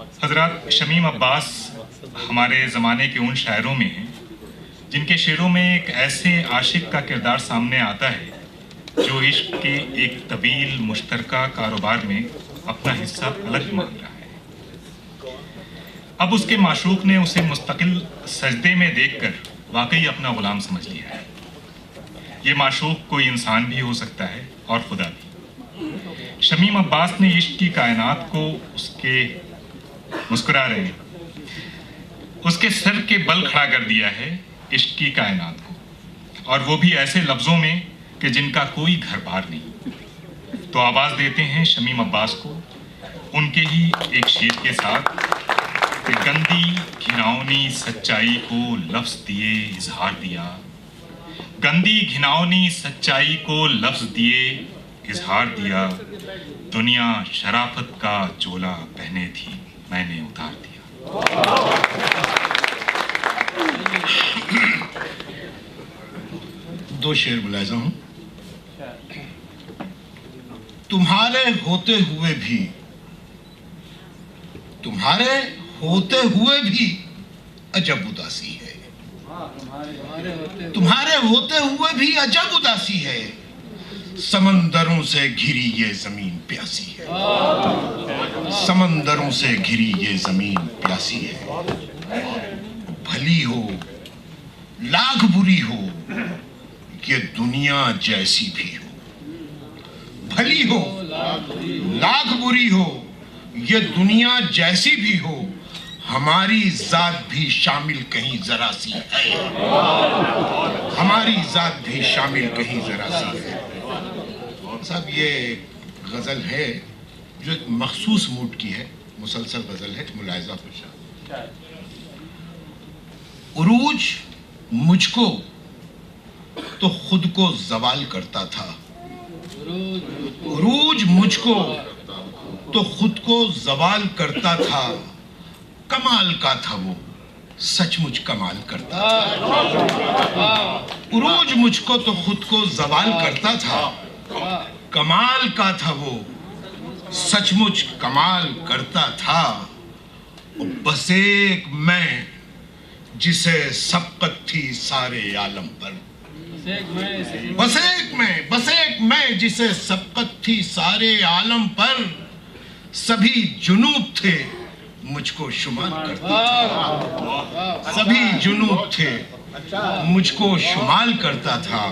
حضرات، شمیم عباس ہمارے زمانے کے ان شاعروں میں ہیں جن کے شعروں میں ایک ایسے عاشق کا کردار سامنے آتا ہے جو عشق کے ایک طویل مشترکہ کاروبار میں اپنا حصہ الگ مان رہا ہے۔ اب اس کے معشوق نے اسے مستقل سجدے میں دیکھ کر واقعی اپنا غلام سمجھ لیا ہے۔ یہ معشوق کوئی انسان بھی ہو سکتا ہے اور خدا بھی۔ شمیم عباس نے عشق کی کائنات کو اس کے مسکرا رہے ہیں اس کے سر کے بل کھڑا کر دیا ہے عشق کی کائنات کو، اور وہ بھی ایسے لفظوں میں کہ جن کا کوئی گھر بار نہیں۔ تو آواز دیتے ہیں شمیم عباس کو ان کے ہی ایک شعر کے ساتھ کہ گندی گھناؤنی سچائی کو لفظ دیے اظہار دیا، گندی گھناؤنی سچائی کو لفظ دیے اظہار دیا، دنیا شرافت کا چولا پہنے تھی میں نے اتار دیا۔ دو شعر ملاحظہ ہوں۔ تمہارے ہوتے ہوئے بھی عجب اداسی ہے، تمہارے ہوتے ہوئے بھی عجب اداسی ہے، سمندروں سے گھری یہ زمین پیاسی ہے، سمندروں سے گھری یہ زمین پیاسی ہے۔ بھلی ہو لاکھ بری ہو یہ دنیا جیسی بھی ہو، بھلی ہو لاکھ بری ہو یہ دنیا جیسی بھی ہو، ہماری ذات بھی شامل کہیں ذرا سی ہے، ہماری ذات بھی شامل کہیں ذرا سی ہے۔ صاحب یہ غزل ہے جو ایک مخصوص موڈ کی ہے، مسلسل غزل ہے، ملاحظہ فرشا۔ عروج مجھ کو تو خود کو زوال کرتا تھا، عروج مجھ کو تو خود کو زوال کرتا تھا، کمال کا تھا وہ سچ مچ کمال کرتا تھا، عروج مجھ کو تو خود کو زوال کرتا تھا، کمال کا تھا وہ سچ مچ کمال کرتا تھا۔ بس ایک میں جسے سبقت تھی سارے عالم پر، بس ایک میں جسے سبقت تھی سارے عالم پر، سبھی جنوب تھے مجھ کو شمار کرتا تھا، سبھی جنوب تھے مجھ کو شمال کرتا تھا۔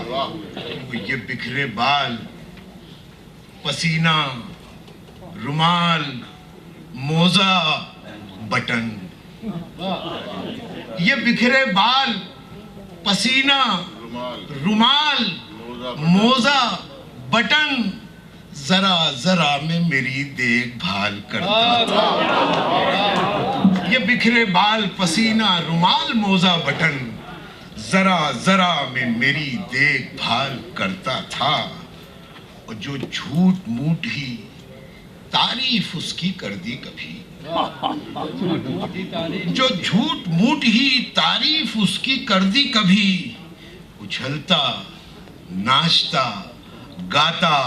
یہ بکھرے بال پسینہ رومال موزہ بٹن، یہ بکھرے بال پسینہ رومال موزہ بٹن، ذرا ذرا میں میری دیکھ بھال کرتا تھا، یہ بکھرے بال پسینہ رومال موزہ بٹن، ذرا ذرا میں میری دیکھ بھال کرتا تھا۔ اور جو جھوٹ موٹ ہی تعریف اس کی کر دی کبھی، جو جھوٹ موٹ ہی تعریف اس کی کر دی کبھی، اچھلتا ناچتا گاتا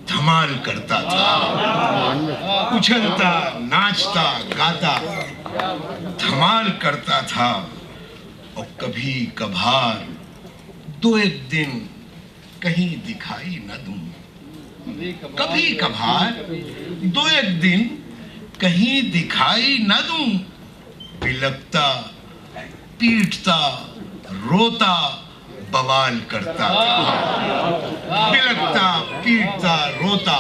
دھمال کرتا تھا، اچھلتا ناچتا گاتا دھمال کرتا تھا۔ اور کبھی کبھار دو ایک دن کہیں دکھائی نہ دوں، کبھی کبھار دو ایک دن کہیں دکھائی نہ دوں، بلکتا پیٹتا روتا بوال کرتا تھا، بلکتا پیٹتا روتا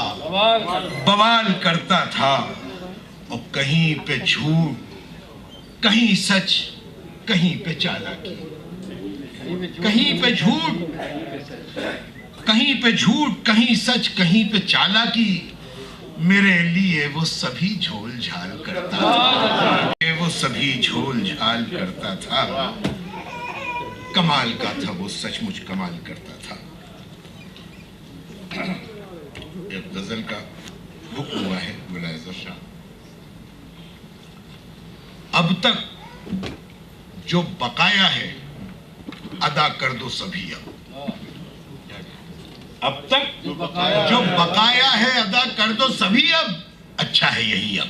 بوال کرتا تھا۔ اور کہیں پہ جھوٹ کہیں سچ کہیں پہ چالاکی، کہیں پہ جھوٹ کہیں سچ کہیں پہ چالاکی، میرے لیے وہ سبھی جھول جھال کرتا تھا، وہ سبھی جھول جھال کرتا تھا، کمال کا تھا وہ سچ مچ کمال کرتا تھا۔ ایک غزل کا حکم ہوا ہے ملاحظہ شاہ۔ اب تک جو بقایا ہے ادا کر دو سبھی، اب تک جو بقایا ہے ادا کر دو سبھی، اب اچھا ہے یہی اب،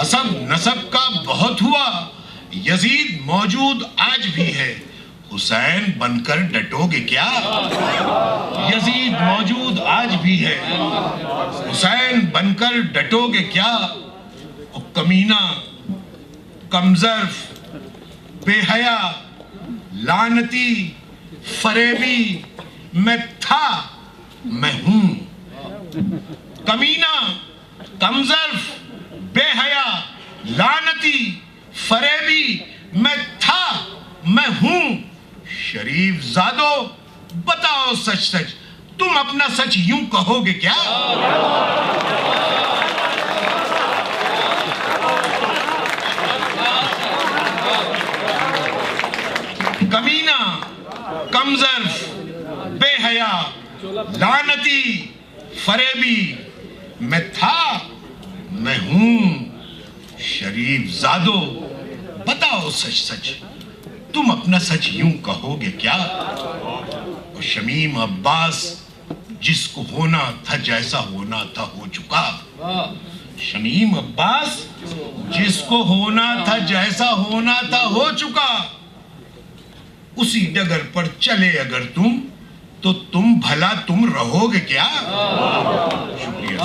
حسب نسب کا بہت ہوا، یزید موجود آج بھی ہے، حسین بن کر ڈٹو گے کیا؟ یزید موجود آج بھی ہے، حسین بن کر ڈٹو گے کیا؟ او کمینہ، کمظرف، بے حیا، لعنتی، فریبی، میں تھا، میں ہوں۔ کمینہ، کمظرف، بے حیا، لعنتی، فریبی، میں تھا، میں ہوں۔ شریف زادو، بتاؤ سچ سچ، تم اپنا سچ یوں کہو گے کیا؟ کمینہ، کمظرف، بے حیا، لعنتی، فریبی، میں تھا، میں ہوں۔ شریف زادو، بتاؤ سچ سچ، تم اپنا سچ یوں کہو گے کیا؟ اور شمیم عباس، جس کو ہونا تھا جیسا ہونا تھا ہو چکا۔ شمیم عباس، جس کو ہونا تھا جیسا ہونا تھا ہو چکا۔ اسی ڈگر پر چلے اگر تم، تو تم بھلا تم رہو گے کیا؟ شکریہ۔